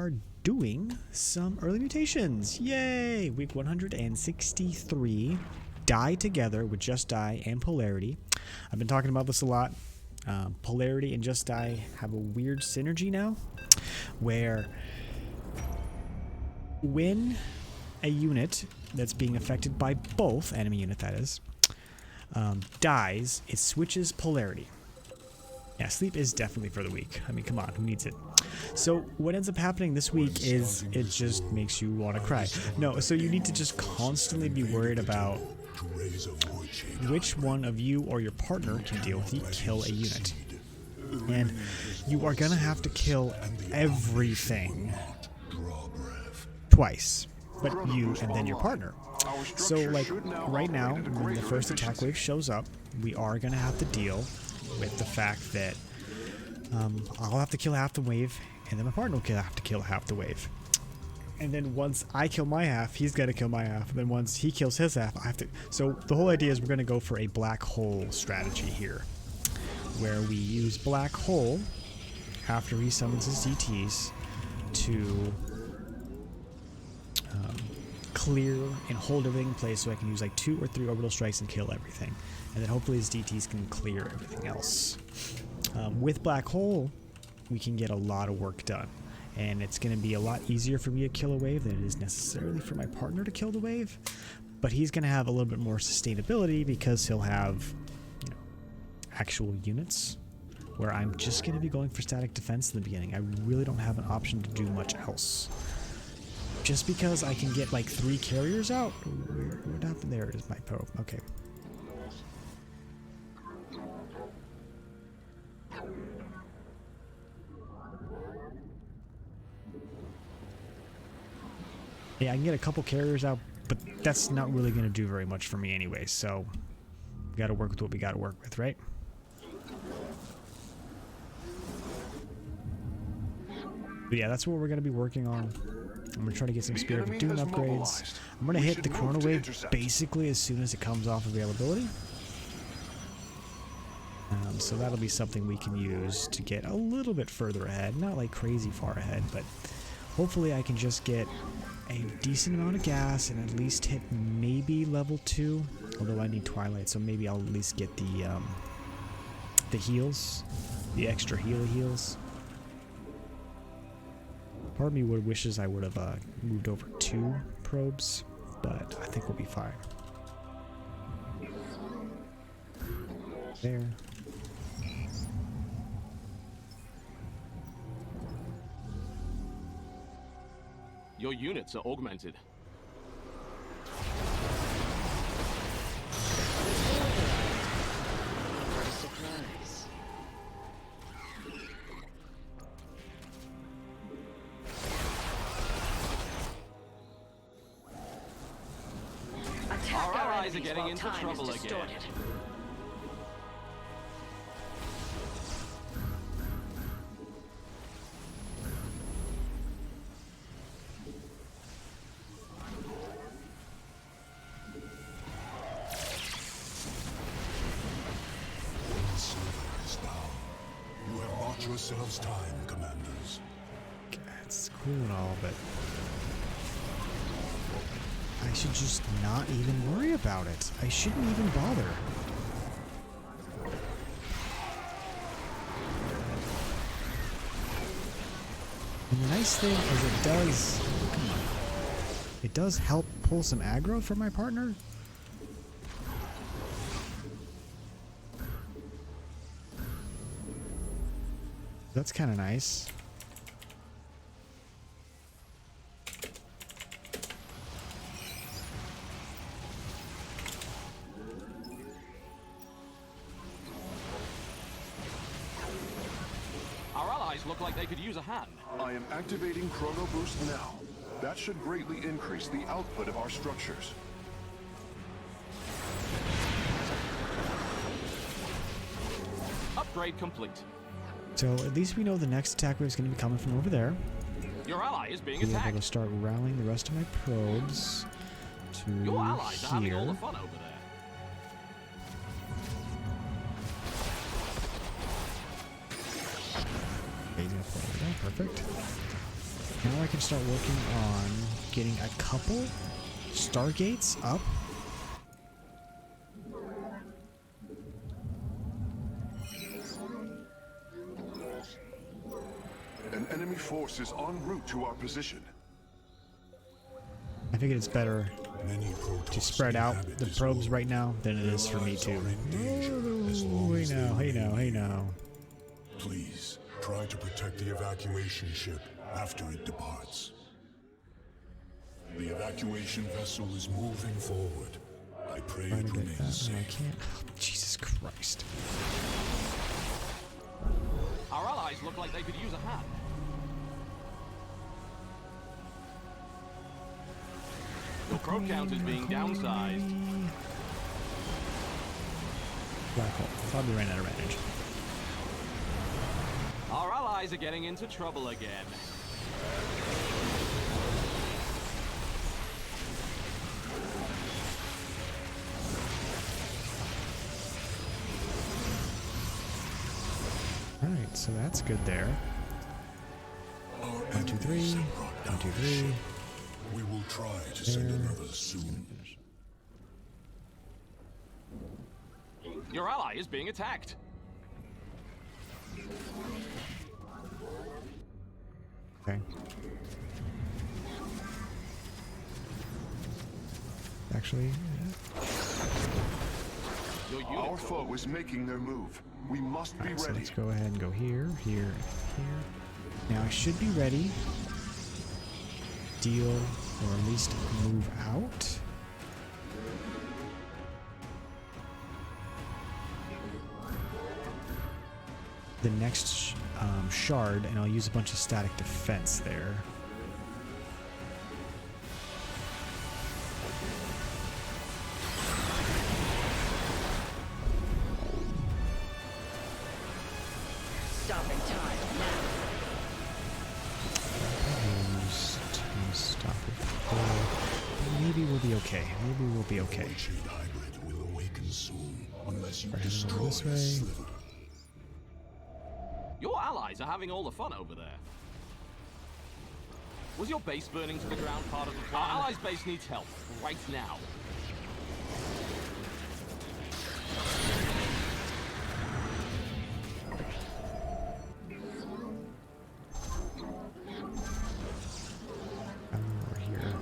are doing some early mutations. Yay! Week 163. Die together with Just Die and Polarity. I've been talking about this a lot. Polarity and Just Die have a weird synergy now, where when a unit that's being affected by both, enemy unit that is, dies, it switches polarity. Yeah, sleep is definitely for the weak. I mean, come on, who needs it? So what ends up happening this week is it just makes you want to cry. No, so you need to just constantly be worried about which one of you or your partner can deal with the kill a unit. And you are going to have to kill everything twice, but you and then your partner. So like right now, when the first attack wave shows up, we are going to have to deal with the fact that I'll have to kill half the wave, and then my partner will have to kill half the wave. And then once I kill my half, he's got to kill my half. And then once he kills his half, I have to... So the whole idea is we're going to go for a black hole strategy here, where we use black hole after he summons his DTs to clear and hold everything in place, so I can use like 2 or 3 orbital strikes and kill everything. And then hopefully his DTs can clear everything else. With black hole, we can get a lot of work done. And it's going to be a lot easier for me to kill a wave than it is necessarily for my partner to kill the wave. But he's going to have a little bit more sustainability because he'll have, you know, actual units, where I'm just going to be going for static defense in the beginning. I really don't have an option to do much else. Just because I can get like 3 carriers out? What happened there? Is my probe. Okay. Yeah, I can get a couple carriers out, but that's not really going to do very much for me anyway, so we got to work with what we got to work with, right? But yeah, that's what we're going to be working on. I'm going to try to get some Spirit of Doom upgrades. I'm going to hit the Chrono Wave basically as soon as it comes off availability. So that'll be something we can use to get a little bit further ahead. Not like crazy far ahead, but hopefully I can just get a decent amount of gas and at least hit maybe level 2. Although I need Twilight, so maybe I'll at least get the heals, the extra heals. Part of me wishes I would have moved over 2 probes, but I think we'll be fine. There. Your units are augmented. Surprise. Attack Our allies are enemies getting while into time trouble is again. distorted. You have bought yourselves time, commanders. It's cool and all, but I should just not even worry about it. I shouldn't even bother. And the nice thing is it does help pull some aggro for my partner. That's kind of nice. Our allies look like they could use a hand. I am activating Chrono Boost now. That should greatly increase the output of our structures. Upgrade complete. So at least we know the next attack wave is going to be coming from over there. Your ally is being Be able attacked. to start rallying the rest of my probes to Your allies are having all the here. fun over there. Phasing up over there. Perfect. Now I can start working on getting a couple stargates up. An enemy force is en route to our position. I figured it's better Many to spread out the probes right now than it is for me to. Oh, hey now, hey now, hey now. Please, try to protect the evacuation ship after it departs. The evacuation vessel is moving forward. I pray Trying it to get remains that. safe. I can't. Oh, Jesus Christ. Our allies look like they could use a hand. Your probe count is being downsized. Black hole. Probably ran out of range. Our allies are getting into trouble again. Alright, so that's good there. Our 1, 2, 3. enemies have brought 1, down 2, the 3. ship. We will try to send another soon. Your ally is being attacked. Okay. Actually, Your Our units are foe is making their move. We must be alright, so ready. let's go ahead and go here, here, here. Now I should be ready. Deal, or at least move out. The next shard, and I'll use a bunch of static defense there. Stopping time now. Stop it. Maybe we'll be okay. Maybe we'll be okay. Void Shade Hybrid will awaken soon, unless you We're heading over destroy this a way. sliver. Your allies are having all the fun over there. Was your base burning to the ground part of the plan? Our allies' base needs help right now. We're here.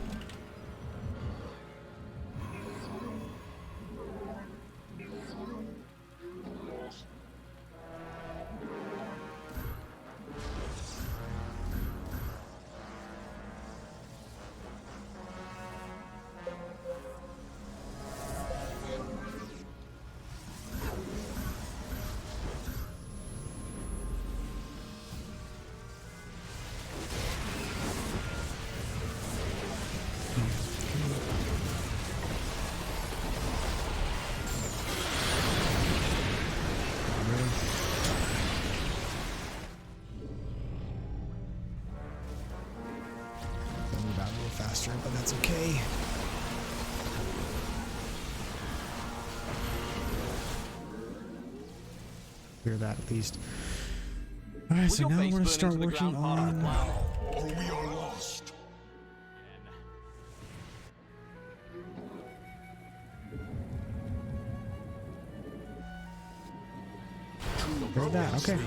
Really? Gotta move out a little faster, but that's okay. Clear that at least. Alright, Was so your now base we're gonna burning start to the working ground part of the on. plan? Or we are lost. Heard that. Okay.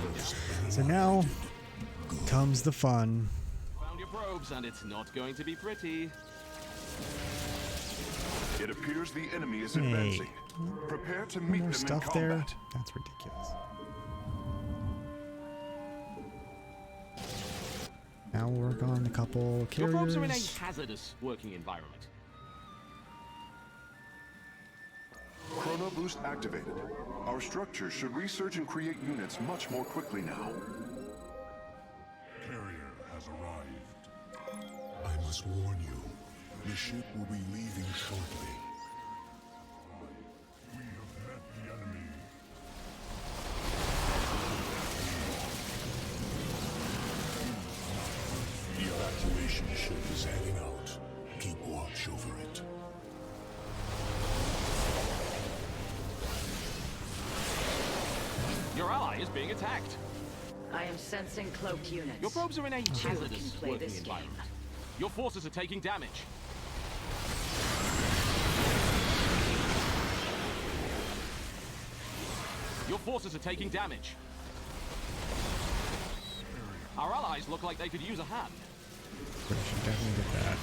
So now comes the fun. Found your probes, and it's not going to be pretty. It appears the enemy is Hey. advancing. Prepare to meet More them stuff in there. combat. That's ridiculous. Now we'll work on a couple Your probes are in a carriers. hazardous working environment. Chrono boost activated. Our structure should research and create units much more quickly now. Carrier has arrived. I must warn you, the ship will be leaving shortly. We have met the enemy. The evacuation ship is heading out. Keep watch over it. Your ally is being attacked. I am sensing cloaked units. Your probes are in a Two hazardous can play working this game. environment. Your forces are taking damage. Your forces are taking damage. Our allies look like they could use a hand. We should definitely get that.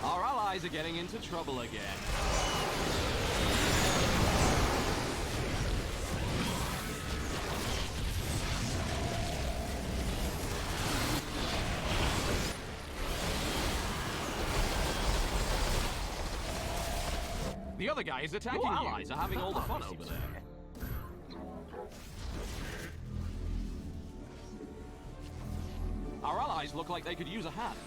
Our allies are getting into trouble again. The other guy is attacking you. Your allies are having all the fun over there. Our allies look like they could use a hand.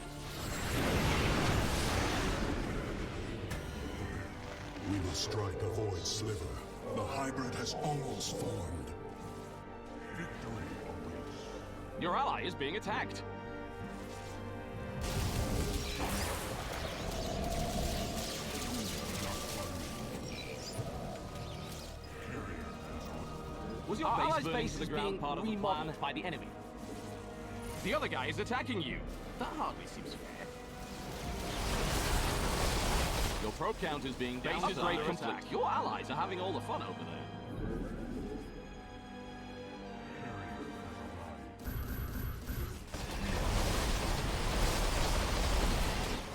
We must strike a void sliver. The hybrid has almost formed. Your ally is being attacked. Was your base burning to the ground part of the plan by the enemy? The other guy is attacking you. That hardly seems fair. Your probe count is being down to great conflict. Your allies are having all the fun over there.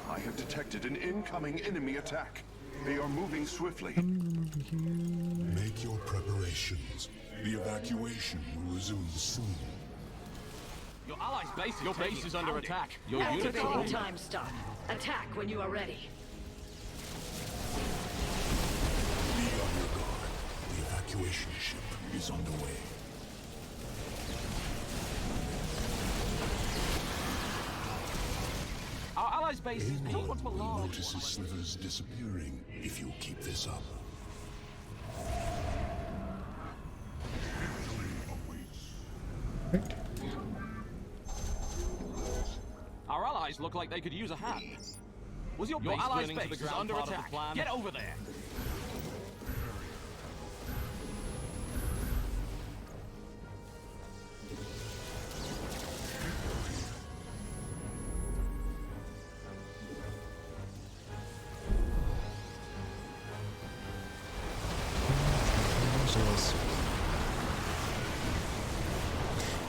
I have detected an incoming enemy attack. They are moving swiftly. Make your preparations. The evacuation will resume soon. Your allies' base is under attack. Your units are Activating under. time stop. Attack when you are ready. Be on your guard. The evacuation ship is underway. Our allies' base is Amon not will large. notice his slivers disappearing if you keep this up. Right. Our allies look like they could use a hand. Was your allies' base is under attack? Get over there.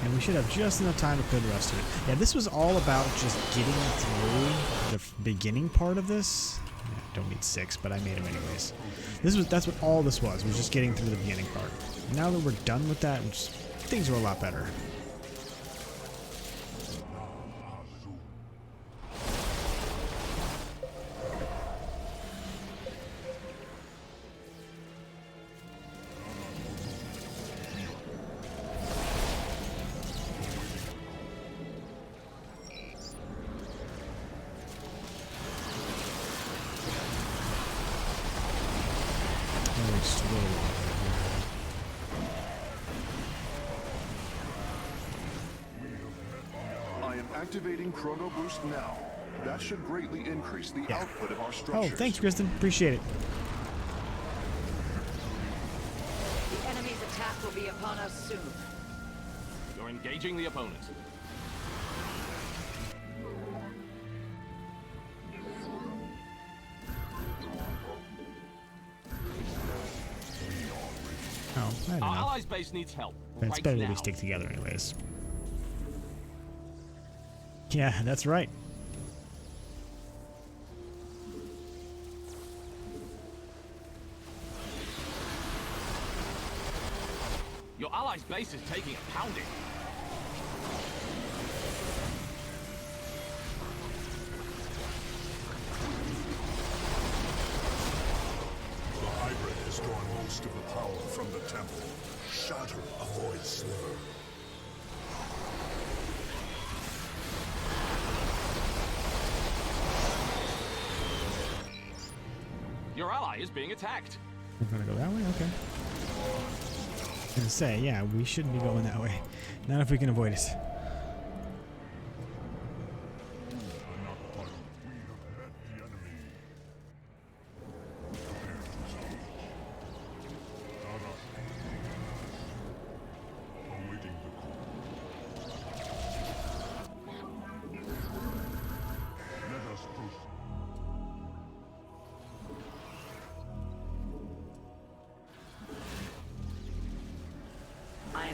And we should have just enough time to clear the rest of it. Yeah, this was all about just getting through the beginning part of this. Yeah, don't need 6, but I made them anyways. That's what all this was just getting through the beginning part. Now that we're done with that, things are a lot better. I am activating Chrono Boost now. That should greatly increase the output of our Oh, structures. thanks, Kristen. Appreciate it. The enemy's attack will be upon us soon. You're engaging the opponent. Oh, I don't Our know. allies' base needs help. But it's right better now. that we stick together anyways. Yeah, that's right. Your allies' base is taking a pounding. The hybrid has drawn most of the power from the temple. Shatter a void sliver. Your ally is being attacked. We're gonna go that way? Okay. I was gonna say, yeah, we shouldn't be going that way. Not if we can avoid it.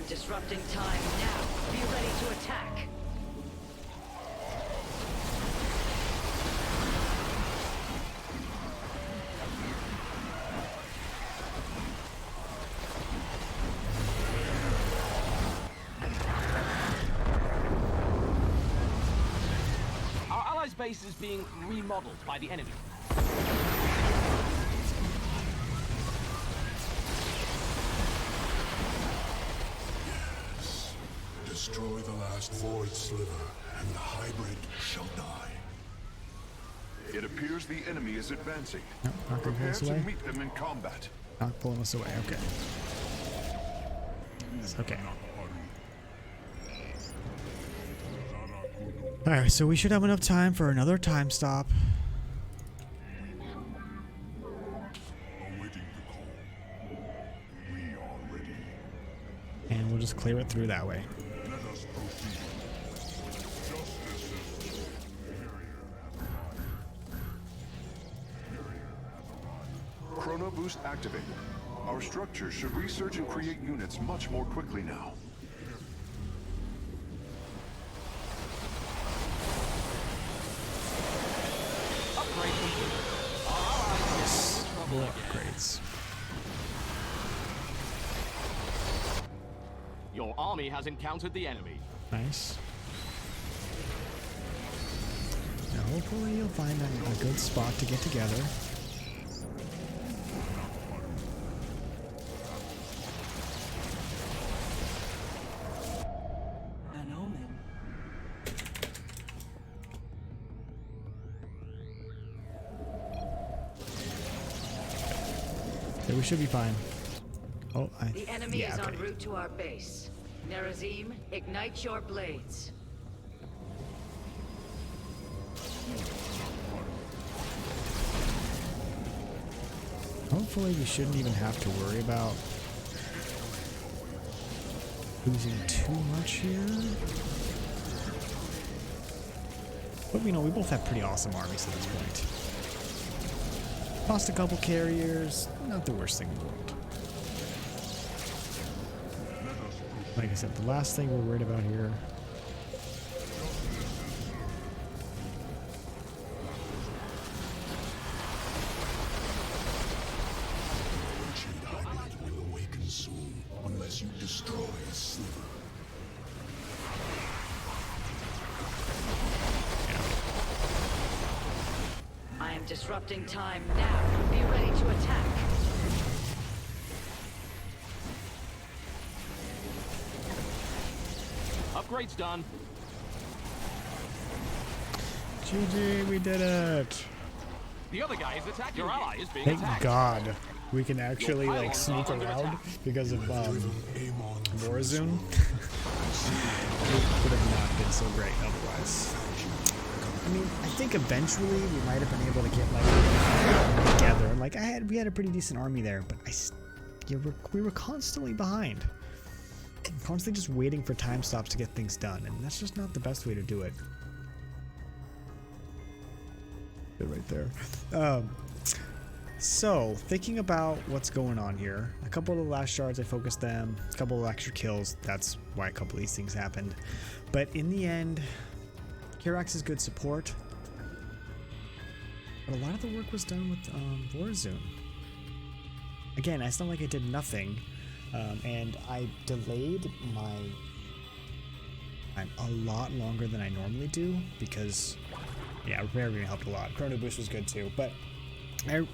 disrupting time now. Be ready to attack. Our allies' base is being remodeled by the enemy. Destroy the last void sliver, and the hybrid shall die. It appears the enemy is advancing. No, not gonna pull Prepare us to away. meet them in combat. Not pulling us away. Okay. Okay. Alright, so we should have enough time for another time stop. Awaiting the call. We are ready. And we'll just clear it through that way. Let us proceed. Justice is Chrono boost activated. Our structure should research and create units much more quickly now. Upgrade complete. Our allies are in trouble More again. upgrades. Your army has encountered the enemy. Nice. Now hopefully you'll find a good spot to get together. An omen. Okay, we should be fine. Oh, The enemy yeah, is okay. en route to our base. Nerazim, ignite your blades. Hopefully we shouldn't even have to worry about losing too much here. But you know, we both have pretty awesome armies at this point. Lost a couple carriers, not the worst thing in the world. Like I said, the last thing we're worried about here. Ancient hybrid will awaken soon, unless you destroy a sliver. I am disrupting time now. Be ready to attack. Upgrade's done. GG, we did it! The other guy is attacking your ally is being Thank attacked. God we can actually Your like pylons sneak are under around attack. because of Amon Vorazun. It would have not been so great otherwise. I mean, I think eventually we might have been able to get like together. Like we had a pretty decent army there, but we were constantly behind, constantly just waiting for time stops to get things done, and that's just not the best way to do it. Right there. So, thinking about what's going on here, a couple of the last shards I focused them, a couple of extra kills, that's why a couple of these things happened. But in the end, Karax is good support, but a lot of the work was done with Vorazun. Again, it's not like I did nothing, and I delayed my time a lot longer than I normally do because, yeah, repair being helped a lot. Chrono Boost was good too, but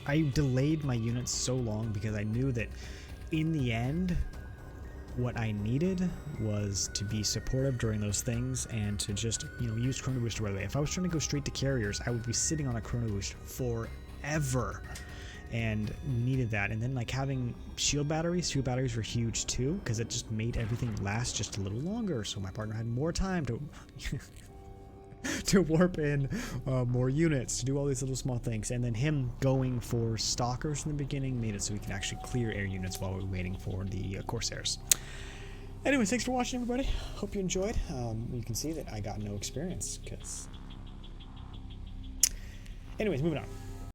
I delayed my units so long because I knew that in the end, what I needed was to be supportive during those things and to just, you know, use Chrono Boost right away. If I was trying to go straight to carriers, I would be sitting on a Chrono Boost forever and needed that. And then like having shield batteries were huge too because it just made everything last just a little longer. So my partner had more time to to warp in more units, to do all these little small things, and then him going for stalkers in the beginning made it so we can actually clear air units while we're waiting for the Corsairs. Anyways, thanks for watching, everybody. Hope you enjoyed. You can see that I got no experience, because... Anyways, moving on.